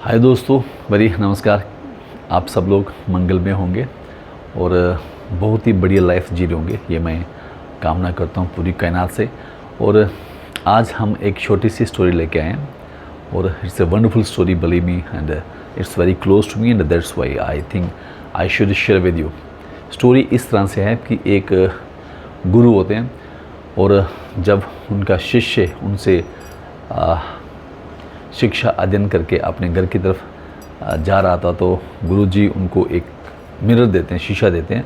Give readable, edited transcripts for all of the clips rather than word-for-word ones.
हाय दोस्तों, बड़ी नमस्कार। आप सब लोग मंगल में होंगे और बहुत ही बढ़िया लाइफ जी रहे होंगे, ये मैं कामना करता हूँ पूरी कायनात से। और आज हम एक छोटी सी स्टोरी लेके आए हैं और it's a wonderful story, believe me, and it's very close to me and that's why I think I should share with you. Story इस तरह से है कि एक गुरु होते हैं और जब उनका शिष्य उनसे शिक्षा अध्ययन करके अपने घर की तरफ जा रहा था तो गुरुजी उनको एक मिरर देते हैं, शीशा देते हैं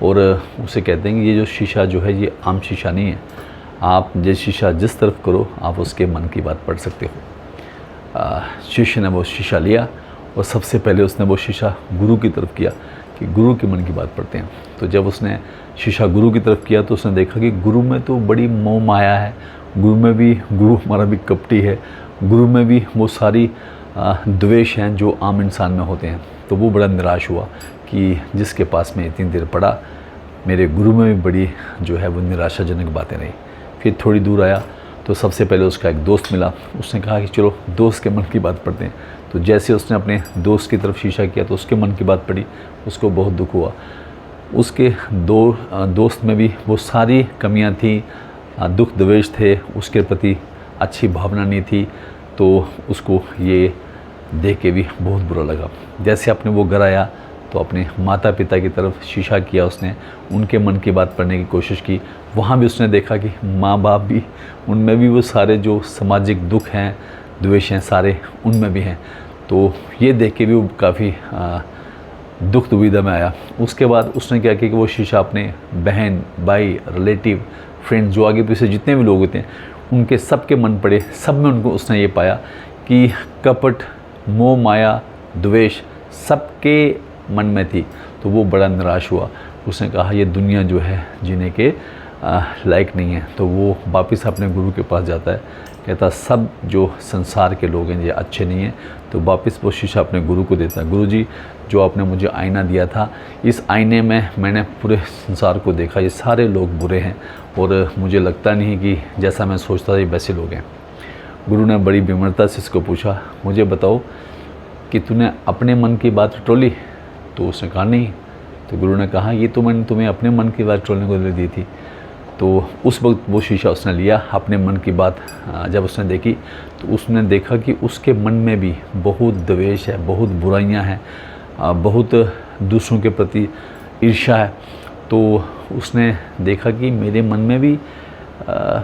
और उसे कहते हैं कि ये जो शीशा जो है ये आम शीशा नहीं है, आप ये शीशा जिस तरफ करो आप उसके मन की बात पढ़ सकते हो। शिष्य ने वो शीशा लिया और सबसे पहले उसने वो शीशा गुरु की तरफ किया कि गुरु के मन की बात पढ़ते हैं। तो जब उसने शीशा गुरु की तरफ किया तो उसने देखा कि गुरु में तो बड़ी मोह माया है, गुरु हमारा भी कपटी है, गुरु में भी वो सारी द्वेष हैं जो आम इंसान में होते हैं। तो वो बड़ा निराश हुआ कि जिसके पास में इतनी देर पढ़ा, मेरे गुरु में भी बड़ी जो है वो निराशाजनक बातें रही। फिर थोड़ी दूर आया तो सबसे पहले उसका एक दोस्त मिला। उसने कहा कि चलो दोस्त के मन की बात पढ़ते हैं। तो जैसे उसने अपने दोस्त की तरफ शीशा किया तो उसके मन की बात पढ़ी, उसको बहुत दुख हुआ। उसके दोस्त में भी वो सारी कमियां थी, दुख द्वेष थे, उसके प्रति अच्छी भावना नहीं थी। तो उसको ये देख के भी बहुत बुरा लगा। जैसे अपने वो घर आया तो अपने माता पिता की तरफ शीशा किया, उसने उनके मन की बात पढ़ने की कोशिश की। वहाँ भी उसने देखा कि माँ बाप भी, उनमें भी वो सारे जो सामाजिक दुख हैं, द्वेष हैं, सारे उनमें भी हैं। तो ये देख के भी वो काफ़ी दुख दुविधा में आया। उसके बाद उसने क्या किया कि वो शीशा अपने बहन, भाई, रिलेटिव, फ्रेंड, जो आगे पीछे जितने भी लोग होते हैं उनके सब के मन पड़े। सब में उनको उसने ये पाया कि कपट, मोह माया, द्वेष सबके मन में थी। तो वो बड़ा निराश हुआ। उसने कहा ये दुनिया जो है जीने के लायक नहीं है। तो वो वापस अपने गुरु के पास जाता है, कहता सब जो संसार के लोग हैं ये अच्छे नहीं हैं। तो वापस वो शीशा अपने गुरु को देता है। गुरुजी, जो आपने मुझे आईना दिया था, इस आईने में मैंने पूरे संसार को देखा, ये सारे लोग बुरे हैं और मुझे लगता नहीं कि जैसा मैं सोचता था ये वैसे लोग हैं। गुरु ने बड़ी विनम्रता से इसको पूछा, मुझे बताओ कि तूने अपने मन की बात टोली? तो उसने कहा नहीं। तो गुरु ने कहा ये तो मैंने तुम्हें अपने मन की बात टोलने को दी थी। तो उस वक्त वो शीशा उसने लिया, अपने मन की बात जब उसने देखी तो उसने देखा कि उसके मन में भी बहुत द्वेष है, बहुत बुराइयां हैं, बहुत दूसरों के प्रति ईर्ष्या है। तो उसने देखा कि मेरे मन में भी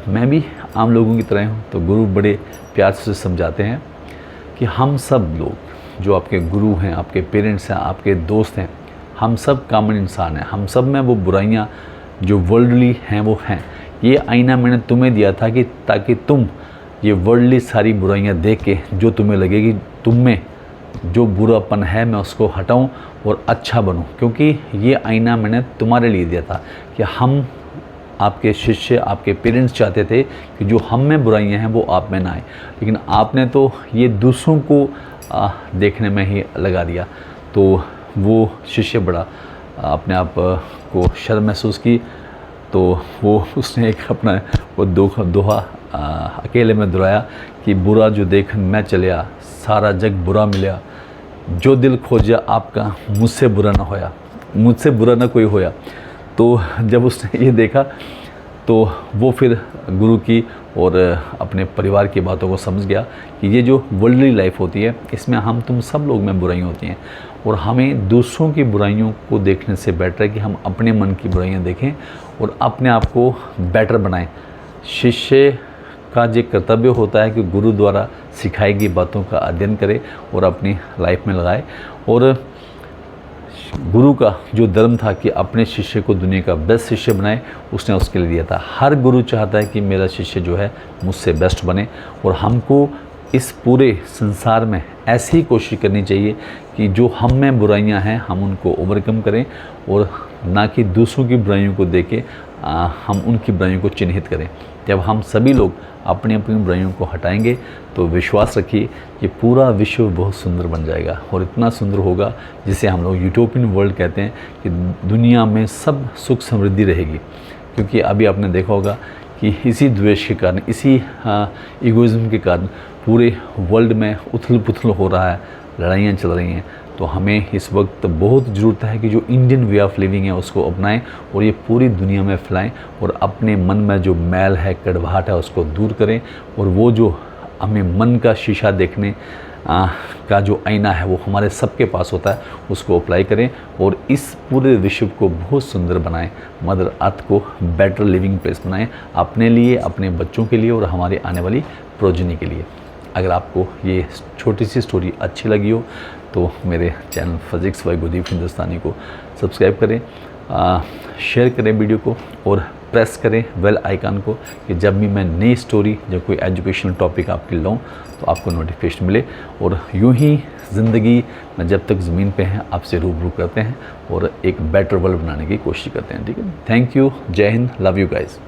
मैं भी आम लोगों की तरह हूँ। तो गुरु बड़े प्यार से समझाते हैं कि हम सब लोग जो आपके गुरु हैं, आपके पेरेंट्स हैं, आपके दोस्त हैं, हम सब कॉमन इंसान हैं। हम सब में वो बुराइयाँ जो वर्ल्डली हैं वो हैं। ये आईना मैंने तुम्हें दिया था कि ताकि तुम ये वर्ल्डली सारी बुराइयाँ देख के जो तुम्हें लगे कि तुम में जो बुरापन है मैं उसको हटाऊं और अच्छा बनूं। क्योंकि ये आईना मैंने तुम्हारे लिए दिया था कि हम आपके शिष्य, आपके पेरेंट्स चाहते थे कि जो हम में बुराइयां हैं वो आप में ना आए, लेकिन आपने तो ये दूसरों को देखने में ही लगा दिया। तो वो शिष्य बड़ा अपने आप को शर्म महसूस की। तो वो उसने एक अपना वो दोहा अकेले में दोहराया कि बुरा जो देख मैं चलिया, सारा जग बुरा मिला, जो दिल खोजा आपका मुझसे बुरा ना होया, मुझसे बुरा ना कोई होया। तो जब उसने ये देखा तो वो फिर गुरु की और अपने परिवार की बातों को समझ गया कि ये जो वर्ल्डली लाइफ होती है इसमें हम तुम सब लोग में बुराइयाँ होती हैं और हमें दूसरों की बुराइयों को देखने से बेटर है कि हम अपने मन की बुराइयाँ देखें और अपने आप को बेटर बनाएं। शिष्य का ये कर्तव्य होता है कि गुरु द्वारा सिखाई गई बातों का अध्ययन करे और अपनी लाइफ में लगाए। और गुरु का जो धर्म था कि अपने शिष्य को दुनिया का बेस्ट शिष्य बनाए, उसने उसके लिए दिया था। हर गुरु चाहता है कि मेरा शिष्य जो है मुझसे बेस्ट बने और हमको इस पूरे संसार में ऐसी ही कोशिश करनी चाहिए कि जो हम में बुराइयां हैं हम उनको ओवरकम करें और ना कि दूसरों की बुराइयों को देख के हम उनकी बुराइयों को चिन्हित करें। जब हम सभी लोग अपनी अपनी बुराइयों को हटाएंगे तो विश्वास रखिए कि पूरा विश्व बहुत सुंदर बन जाएगा और इतना सुंदर होगा जिसे हम लोग यूटोपियन वर्ल्ड कहते हैं कि दुनिया में सब सुख समृद्धि रहेगी। क्योंकि अभी आपने देखा होगा कि इसी द्वेष के कारण, इसी इगोइज्म के कारण पूरे वर्ल्ड में उथल पुथल हो रहा है, लड़ाइयाँ चल रही हैं, तो हमें इस वक्त बहुत ज़रूरत है कि जो इंडियन वे ऑफ लिविंग है उसको अपनाएं और ये पूरी दुनिया में फैलाएं और अपने मन में जो मैल है, कड़वाहट है, उसको दूर करें। और वो जो हमें मन का शीशा देखने का जो आईना है वो हमारे सबके पास होता है, उसको अप्लाई करें और इस पूरे विश्व को बहुत सुंदर बनाएं। मदर अर्थ को बेटर लिविंग प्लेस बनाएं, अपने लिए, अपने बच्चों के लिए और हमारी आने वाली प्रोजनी के लिए। अगर आपको ये छोटी सी स्टोरी अच्छी लगी हो तो मेरे चैनल फिजिक्स बाय गुरदीप हिंदुस्तानी को सब्सक्राइब करें, शेयर करें वीडियो को और प्रेस करें बेल आइकन को कि जब भी मैं नई स्टोरी, जब कोई एजुकेशनल टॉपिक आपके लाऊं तो आपको नोटिफिकेशन मिले। और यूं ही ज़िंदगी में जब तक ज़मीन पे हैं आपसे रूबरू करते हैं और एक बेटर वर्ल्ड बनाने की कोशिश करते हैं। ठीक है, थैंक यू, जय हिंद, लव यू गाइज़।